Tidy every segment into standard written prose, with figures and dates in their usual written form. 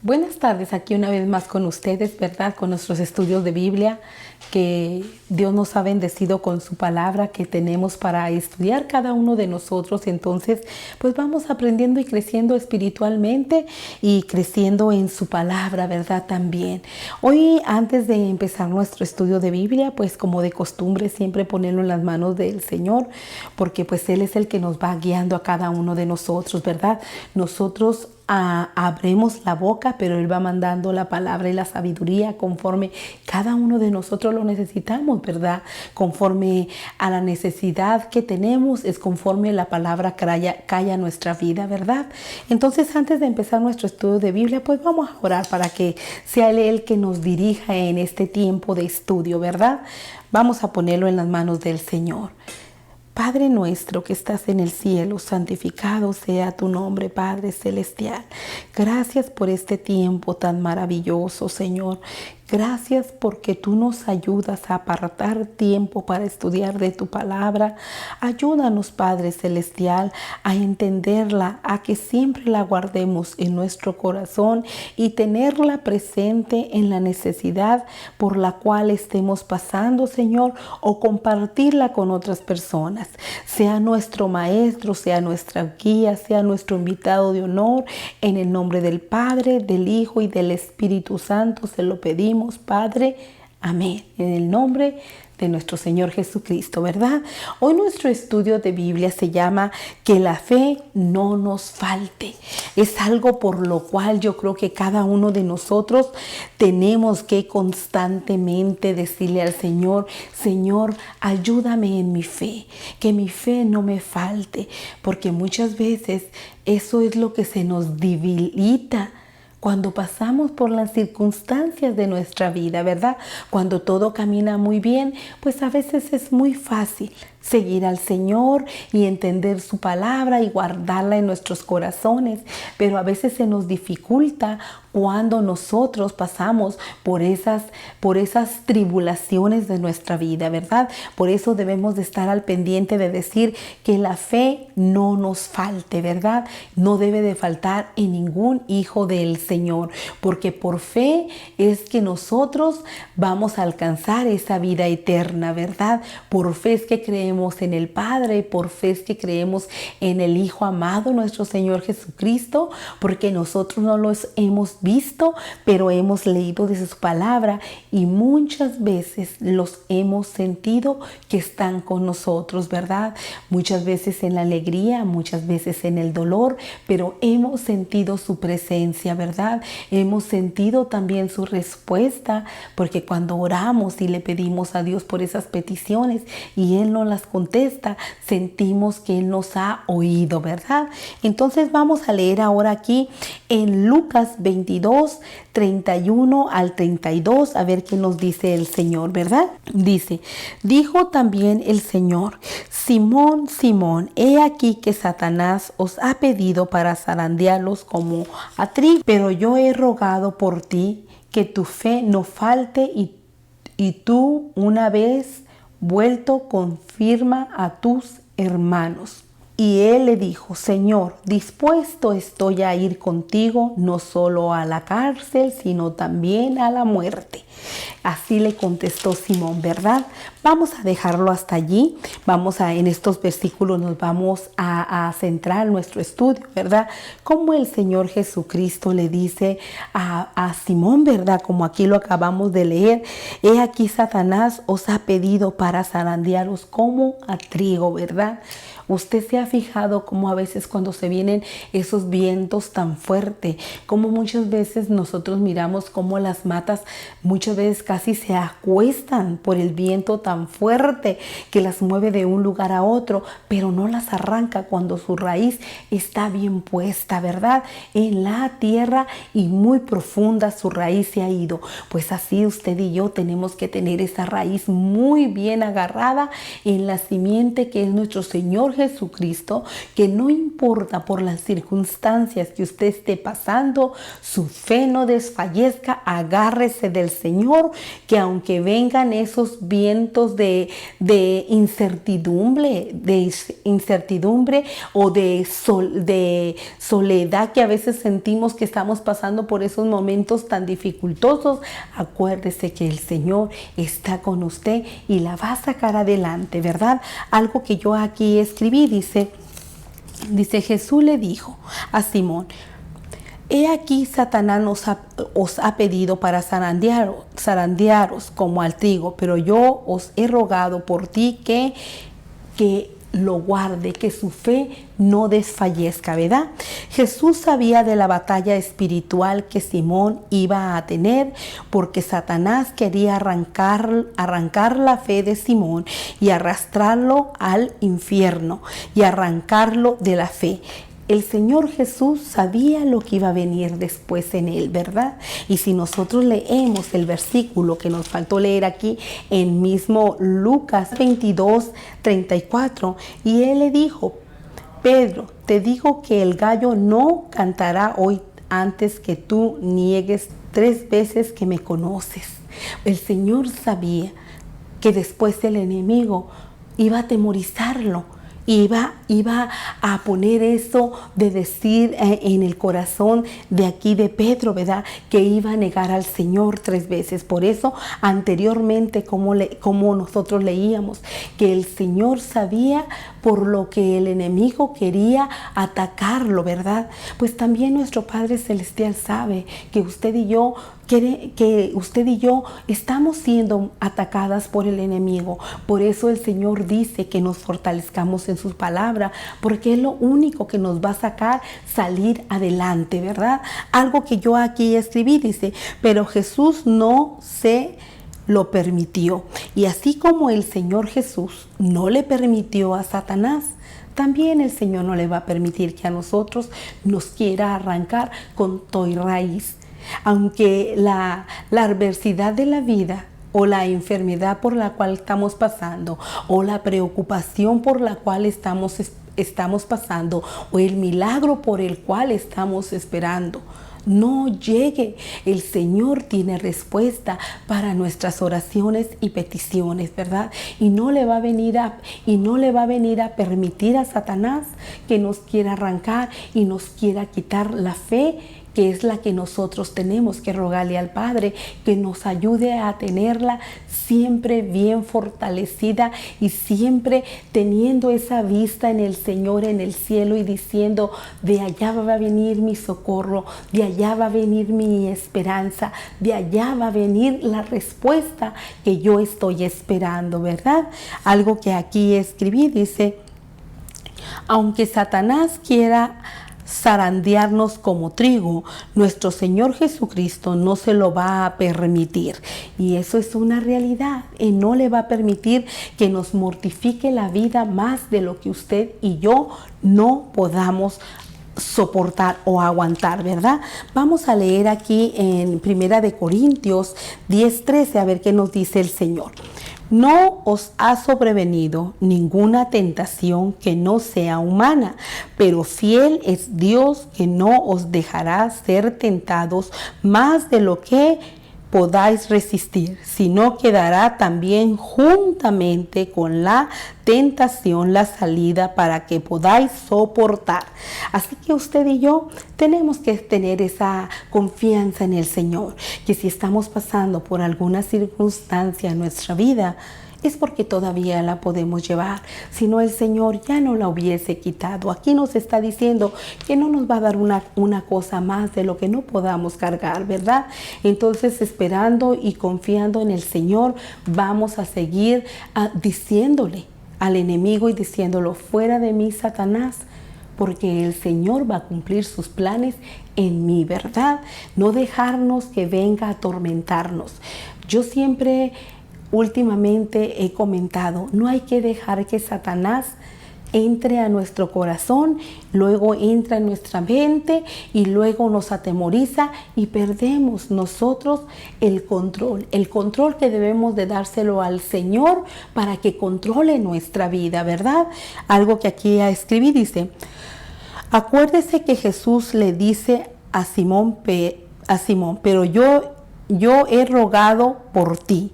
Buenas tardes, aquí una vez más con ustedes, ¿verdad? Con nuestros estudios de Biblia, que Dios nos ha bendecido con su palabra que tenemos para estudiar cada uno de nosotros. Entonces, pues vamos aprendiendo y creciendo espiritualmente y creciendo en su palabra, ¿verdad? También. Hoy, antes de empezar nuestro estudio de Biblia, pues como de costumbre, siempre ponerlo en las manos del Señor, porque pues Él es el que nos va guiando a cada uno de nosotros, ¿verdad? Nosotros abrimos la boca, pero Él va mandando la palabra y la sabiduría conforme cada uno de nosotros lo necesitamos, ¿verdad? Conforme a la necesidad que tenemos, es conforme la palabra calla nuestra vida, ¿verdad? Entonces, antes de empezar nuestro estudio de Biblia, pues vamos a orar para que sea Él el que nos dirija en este tiempo de estudio, ¿verdad? Vamos a ponerlo en las manos del Señor. Padre nuestro que estás en el cielo, santificado sea tu nombre, Padre celestial. Gracias por este tiempo tan maravilloso, Señor. Gracias porque tú nos ayudas a apartar tiempo para estudiar de tu palabra. Ayúdanos, Padre celestial, a entenderla, a que siempre la guardemos en nuestro corazón y tenerla presente en la necesidad por la cual estemos pasando, Señor, o compartirla con otras personas. Sea nuestro maestro, sea nuestra guía, sea nuestro invitado de honor. En el nombre del Padre, del Hijo y del Espíritu Santo se lo pedimos, Padre. Amén. En el nombre de nuestro Señor Jesucristo, ¿verdad? Hoy nuestro estudio de Biblia se llama Que la fe no nos falte. Es algo por lo cual yo creo que cada uno de nosotros tenemos que constantemente decirle al Señor: Señor, ayúdame en mi fe, que mi fe no me falte, porque muchas veces eso es lo que se nos debilita cuando pasamos por las circunstancias de nuestra vida, ¿verdad? Cuando todo camina muy bien, pues a veces es muy fácil seguir al Señor y entender su palabra y guardarla en nuestros corazones, pero a veces se nos dificulta cuando nosotros pasamos por esas tribulaciones de nuestra vida, ¿verdad? Por eso debemos de estar al pendiente de decir que la fe no nos falte, ¿verdad? No debe de faltar en ningún hijo del Señor, porque por fe es que nosotros vamos a alcanzar esa vida eterna, ¿verdad? Por fe es que creemos en el Padre, por fe es que creemos en el Hijo amado, nuestro Señor Jesucristo, porque nosotros no los hemos visto, pero hemos leído de su palabra y muchas veces los hemos sentido que están con nosotros, ¿verdad? Muchas veces en la alegría, muchas veces en el dolor, pero hemos sentido su presencia, ¿verdad? Hemos sentido también su respuesta, porque cuando oramos y le pedimos a Dios por esas peticiones y Él nos las contesta, sentimos que Él nos ha oído, ¿verdad? Entonces vamos a leer ahora aquí en Lucas 22, 31 al 32, a ver qué nos dice el Señor, ¿verdad? Dice: dijo también el Señor: Simón, Simón, he aquí que Satanás os ha pedido para zarandearlos como a trigo, pero yo he rogado por ti que tu fe no falte y tú, una vez vuelto, confirma a tus hermanos. Y él le dijo: Señor, dispuesto estoy a ir contigo, no solo a la cárcel, sino también a la muerte. Así le contestó Simón, ¿verdad? Vamos a dejarlo hasta allí. En estos versículos nos vamos a centrar nuestro estudio, ¿verdad? Como el Señor Jesucristo le dice a Simón, ¿verdad? Como aquí lo acabamos de leer: he aquí Satanás os ha pedido para zarandearos como a trigo, ¿verdad? Usted se ha fijado cómo a veces cuando se vienen esos vientos tan fuertes, como muchas veces nosotros miramos cómo las matas muchas veces casi se acuestan por el viento tan fuerte que las mueve de un lugar a otro, pero no las arranca cuando su raíz está bien puesta, ¿verdad? En la tierra y muy profunda su raíz se ha ido. Pues así usted y yo tenemos que tener esa raíz muy bien agarrada en la simiente que es nuestro Señor Jesucristo, que no importa por las circunstancias que usted esté pasando, su fe no desfallezca, agárrese del Señor, que aunque vengan esos vientos de incertidumbre o de soledad que a veces sentimos que estamos pasando por esos momentos tan dificultosos, acuérdese que el Señor está con usted y la va a sacar adelante, ¿verdad? Algo que yo aquí escribí, dice Jesús le dijo a Simón: he aquí Satanás os ha pedido para zarandearos como al trigo, pero yo os he rogado por ti que lo guarde, que su fe no desfallezca, ¿verdad? Jesús sabía de la batalla espiritual que Simón iba a tener, porque Satanás quería arrancar la fe de Simón y arrastrarlo al infierno y arrancarlo de la fe. El Señor Jesús sabía lo que iba a venir después en él, ¿verdad? Y si nosotros leemos el versículo que nos faltó leer aquí en mismo Lucas 22:34, y él le dijo: Pedro, te digo que el gallo no cantará hoy antes que tú niegues 3 veces que me conoces. El Señor sabía que después el enemigo iba a atemorizarlo. Iba a poner eso de decir en el corazón de aquí de Pedro, ¿verdad? Que iba a negar al Señor 3 veces. Por eso anteriormente, como nosotros leíamos, que el Señor sabía por lo que el enemigo quería atacarlo, ¿verdad? Pues también nuestro Padre Celestial sabe que usted y yo estamos siendo atacadas por el enemigo. Por eso el Señor dice que nos fortalezcamos en su palabra, porque es lo único que nos va a salir adelante, ¿verdad? Algo que yo aquí escribí, dice: pero Jesús no se lo permitió. Y así como el Señor Jesús no le permitió a Satanás, también el Señor no le va a permitir que a nosotros nos quiera arrancar con todo y raíz. Aunque la adversidad de la vida o la enfermedad por la cual estamos pasando, o la preocupación por la cual estamos pasando, o el milagro por el cual estamos esperando, no llegue, el Señor tiene respuesta para nuestras oraciones y peticiones, ¿verdad? Y no le va a venir a permitir a Satanás que nos quiera arrancar y nos quiera quitar la fe, que es la que nosotros tenemos que rogarle al Padre, que nos ayude a tenerla siempre bien fortalecida y siempre teniendo esa vista en el Señor, en el cielo, y diciendo: de allá va a venir mi socorro, de allá va a venir mi esperanza, de allá va a venir la respuesta que yo estoy esperando, ¿verdad? Algo que aquí escribí, dice: aunque Satanás quiera zarandearnos como trigo, nuestro Señor Jesucristo no se lo va a permitir. Y eso es una realidad. Él no le va a permitir que nos mortifique la vida más de lo que usted y yo no podamos soportar o aguantar, ¿verdad? Vamos a leer aquí en 1 Corintios 10:13 a ver qué nos dice el Señor. No os ha sobrevenido ninguna tentación que no sea humana, pero fiel es Dios, que no os dejará ser tentados más de lo que podáis resistir, sino que dará también juntamente con la tentación la salida para que podáis soportar. Así que usted y yo tenemos que tener esa confianza en el Señor, que si estamos pasando por alguna circunstancia en nuestra vida, es porque todavía la podemos llevar. Si no, el Señor ya no la hubiese quitado. Aquí nos está diciendo que no nos va a dar una cosa más de lo que no podamos cargar, ¿verdad? Entonces, esperando y confiando en el Señor, vamos a seguir diciéndole al enemigo y diciéndolo: fuera de mí, Satanás, porque el Señor va a cumplir sus planes en mí, ¿verdad? No dejarnos que venga a atormentarnos. Yo siempre últimamente he comentado: no hay que dejar que Satanás entre a nuestro corazón, luego entra en nuestra mente y luego nos atemoriza y perdemos nosotros el control que debemos de dárselo al Señor para que controle nuestra vida, ¿verdad? Algo que aquí escribí dice: acuérdese que Jesús le dice a Simón, pero yo he rogado por ti.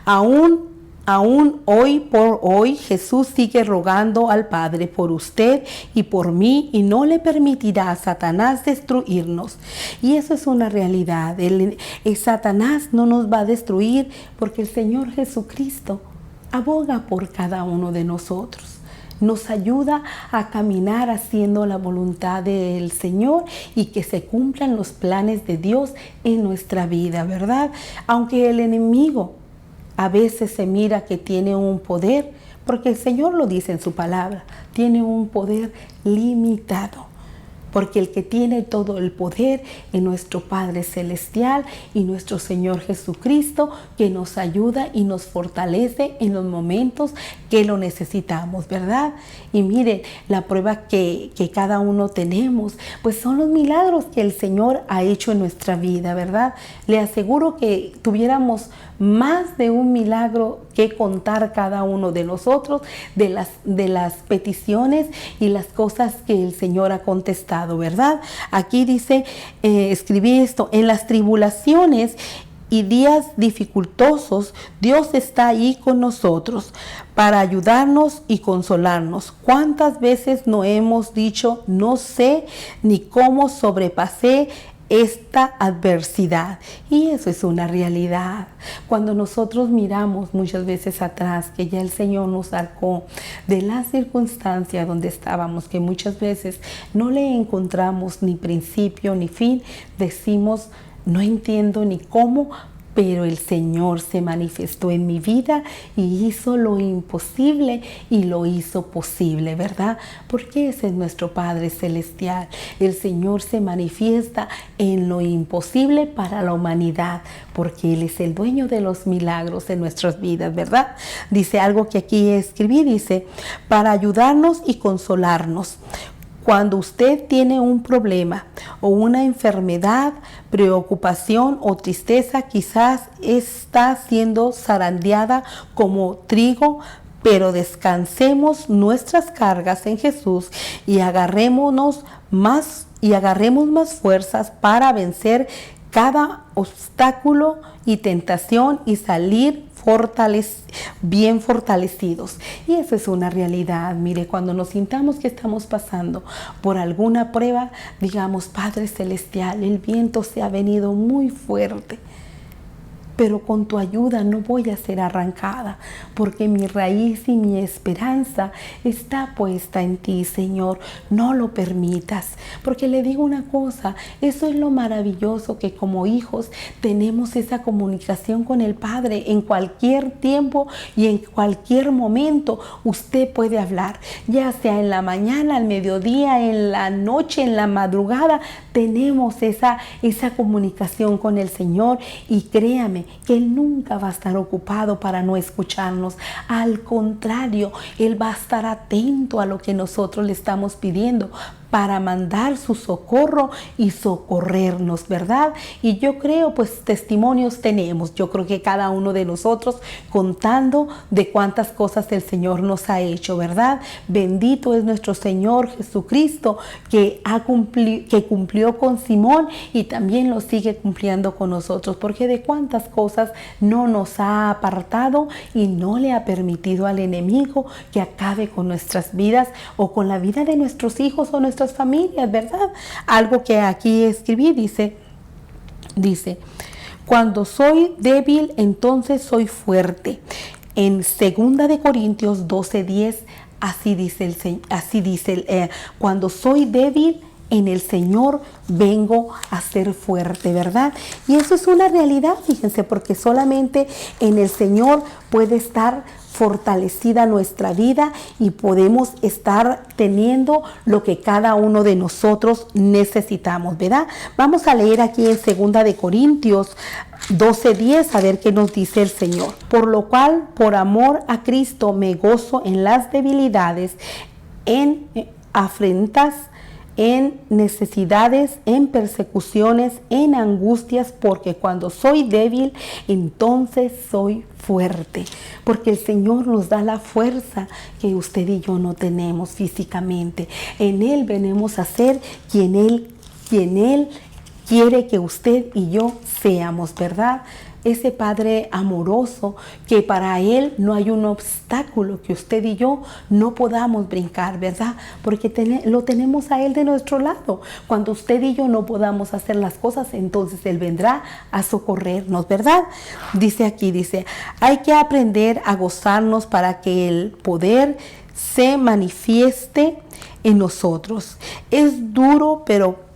Aún hoy por hoy Jesús sigue rogando al Padre por usted y por mí, y no le permitirá a Satanás destruirnos. Y eso es una realidad. Satanás no nos va a destruir porque el Señor Jesucristo aboga por cada uno de nosotros. Nos ayuda a caminar haciendo la voluntad del Señor y que se cumplan los planes de Dios en nuestra vida, ¿verdad? Aunque el enemigo a veces se mira que tiene un poder, porque el Señor lo dice en su palabra, tiene un poder limitado. Porque el que tiene todo el poder es nuestro Padre Celestial y nuestro Señor Jesucristo, que nos ayuda y nos fortalece en los momentos que lo necesitamos, ¿verdad? Y miren, la prueba que cada uno tenemos, pues son los milagros que el Señor ha hecho en nuestra vida, ¿verdad? Le aseguro que tuviéramos más de un milagro que contar cada uno de nosotros, de las peticiones y las cosas que el Señor ha contestado, ¿verdad? Aquí dice, escribí esto: en las tribulaciones y días dificultosos, Dios está ahí con nosotros para ayudarnos y consolarnos. ¿Cuántas veces no hemos dicho, no sé ni cómo sobrepasé esta adversidad? Y eso es una realidad. Cuando nosotros miramos muchas veces atrás que ya el Señor nos sacó de la circunstancia donde estábamos, que muchas veces no le encontramos ni principio ni fin, decimos, no entiendo ni cómo, pero el Señor se manifestó en mi vida y hizo lo imposible y lo hizo posible, ¿verdad? Porque ese es nuestro Padre Celestial. El Señor se manifiesta en lo imposible para la humanidad, porque Él es el dueño de los milagros en nuestras vidas, ¿verdad? Dice algo que aquí escribí, dice, para ayudarnos y consolarnos. Cuando usted tiene un problema o una enfermedad, preocupación o tristeza, quizás está siendo zarandeada como trigo, pero descansemos nuestras cargas en Jesús y agarremos más fuerzas para vencer cada obstáculo y tentación y salir bien fortalecidos. Y eso es una realidad. Mire, cuando nos sintamos que estamos pasando por alguna prueba, digamos, Padre Celestial, el viento se ha venido muy fuerte, pero con tu ayuda no voy a ser arrancada, porque mi raíz y mi esperanza está puesta en ti, Señor. No lo permitas, porque le digo una cosa, eso es lo maravilloso, que como hijos tenemos esa comunicación con el Padre en cualquier tiempo y en cualquier momento. Usted puede hablar, ya sea en la mañana, al mediodía, en la noche, en la madrugada. Tenemos esa comunicación con el Señor, y créame que Él nunca va a estar ocupado para no escucharnos. Al contrario, Él va a estar atento a lo que nosotros le estamos pidiendo para mandar su socorro y socorrernos, ¿verdad? Y yo creo, pues testimonios tenemos. Yo creo que cada uno de nosotros contando de cuántas cosas el Señor nos ha hecho, ¿verdad? Bendito es nuestro Señor Jesucristo, que cumplió con Simón y también lo sigue cumpliendo con nosotros, porque de cuántas cosas no nos ha apartado y no le ha permitido al enemigo que acabe con nuestras vidas o con la vida de nuestros hijos o nuestras familias, ¿verdad? Algo que aquí escribí dice, cuando soy débil, entonces soy fuerte. En 2 Corintios 12:10, así dice, cuando soy débil, en el Señor vengo a ser fuerte, ¿verdad? Y eso es una realidad, fíjense, porque solamente en el Señor puede estar fortalecida nuestra vida y podemos estar teniendo lo que cada uno de nosotros necesitamos, ¿verdad? Vamos a leer aquí en 2 Corintios 12:10, a ver qué nos dice el Señor. Por lo cual, por amor a Cristo, me gozo en las debilidades, en afrentas, en necesidades, en persecuciones, en angustias, porque cuando soy débil, entonces soy fuerte. Porque el Señor nos da la fuerza que usted y yo no tenemos físicamente. En Él venimos a ser quien Él quiere que usted y yo seamos, ¿verdad? Ese Padre amoroso que para Él no hay un obstáculo que usted y yo no podamos brincar, ¿verdad? Porque lo tenemos a Él de nuestro lado. Cuando usted y yo no podamos hacer las cosas, entonces Él vendrá a socorrernos, ¿verdad? Dice aquí, hay que aprender a gozarnos para que el poder se manifieste en nosotros. Es duro, pero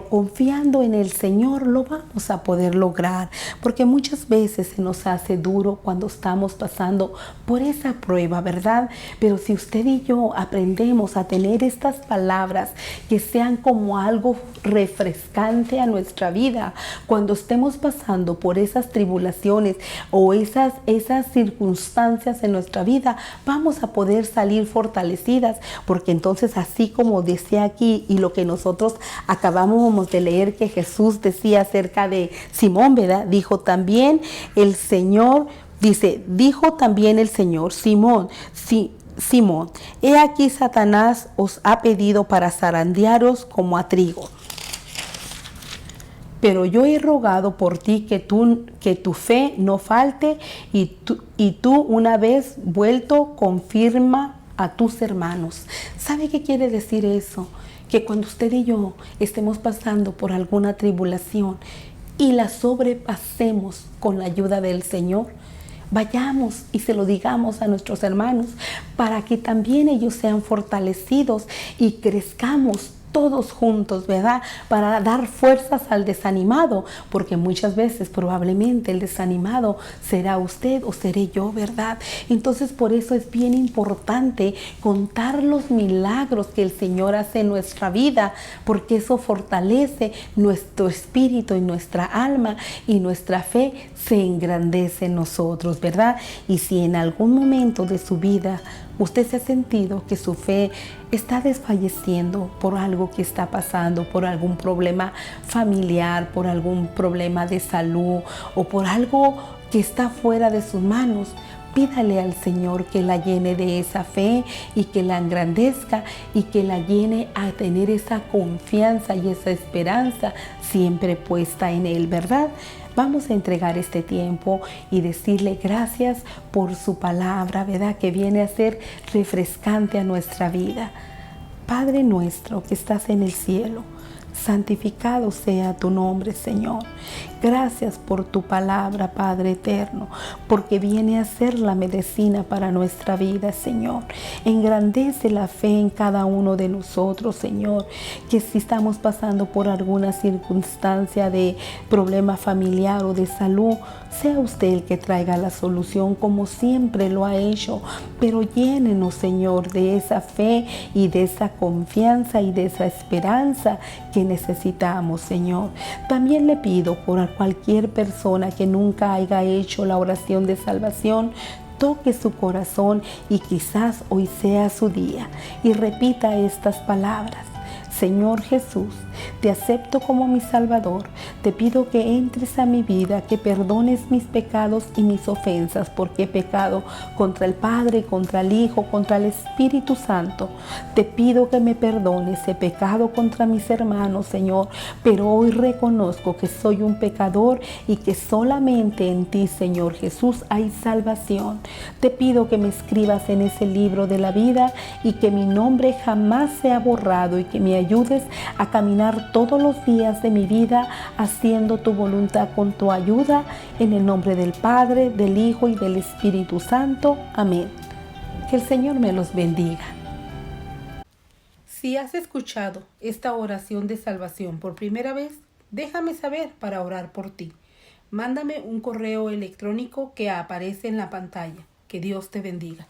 confiando en el Señor lo vamos a poder lograr, porque muchas veces se nos hace duro cuando estamos pasando por esa prueba, ¿verdad? Pero si usted y yo aprendemos a tener estas palabras que sean como algo refrescante a nuestra vida, cuando estemos pasando por esas tribulaciones o esas circunstancias en nuestra vida, vamos a poder salir fortalecidas, porque entonces, así como decía aquí y lo que nosotros acabamos de leer que Jesús decía acerca de Simón, ¿verdad? Dijo también el Señor, Simón, Simón, he aquí Satanás os ha pedido para zarandearos como a trigo. Pero yo he rogado por ti que tu fe no falte y tú una vez vuelto confirma a tus hermanos. ¿Sabe qué quiere decir eso? Que cuando usted y yo estemos pasando por alguna tribulación y la sobrepasemos con la ayuda del Señor, vayamos y se lo digamos a nuestros hermanos para que también ellos sean fortalecidos y crezcamos todos juntos, ¿verdad? Para dar fuerzas al desanimado, porque muchas veces probablemente el desanimado será usted o seré yo, ¿verdad? Entonces por eso es bien importante contar los milagros que el Señor hace en nuestra vida, porque eso fortalece nuestro espíritu y nuestra alma, y nuestra fe se engrandece en nosotros, ¿verdad? Y si en algún momento de su vida usted se ha sentido que su fe está desfalleciendo por algo que está pasando, por algún problema familiar, por algún problema de salud o por algo que está fuera de sus manos, pídale al Señor que la llene de esa fe y que la engrandezca y que la llene a tener esa confianza y esa esperanza siempre puesta en Él, ¿verdad? Vamos a entregar este tiempo y decirle gracias por su palabra, ¿verdad? Que viene a ser refrescante a nuestra vida. Padre nuestro que estás en el cielo, santificado sea tu nombre, Señor. Gracias por tu palabra, Padre eterno, porque viene a ser la medicina para nuestra vida, Señor. Engrandece la fe en cada uno de nosotros, Señor, que si estamos pasando por alguna circunstancia de problema familiar o de salud, sea usted el que traiga la solución como siempre lo ha hecho, pero llénenos, Señor, de esa fe y de esa confianza y de esa esperanza que necesitamos, Señor. También le pido por cualquier persona que nunca haya hecho la oración de salvación, toque su corazón y quizás hoy sea su día y repita estas palabras. Señor Jesús, te acepto como mi Salvador. Te pido que entres a mi vida, que perdones mis pecados y mis ofensas, porque he pecado contra el Padre, contra el Hijo, contra el Espíritu Santo. Te pido que me perdones, he pecado contra mis hermanos, Señor, pero hoy reconozco que soy un pecador y que solamente en ti, Señor Jesús, hay salvación. Te pido que me escribas en ese libro de la vida y que mi nombre jamás sea borrado y que me ayudes a caminar todos los días de mi vida haciendo tu voluntad con tu ayuda, en el nombre del Padre, del Hijo y del Espíritu Santo. Amén. Que el Señor me los bendiga. Si has escuchado esta oración de salvación por primera vez, déjame saber para orar por ti. Mándame un correo electrónico que aparece en la pantalla. Que Dios te bendiga.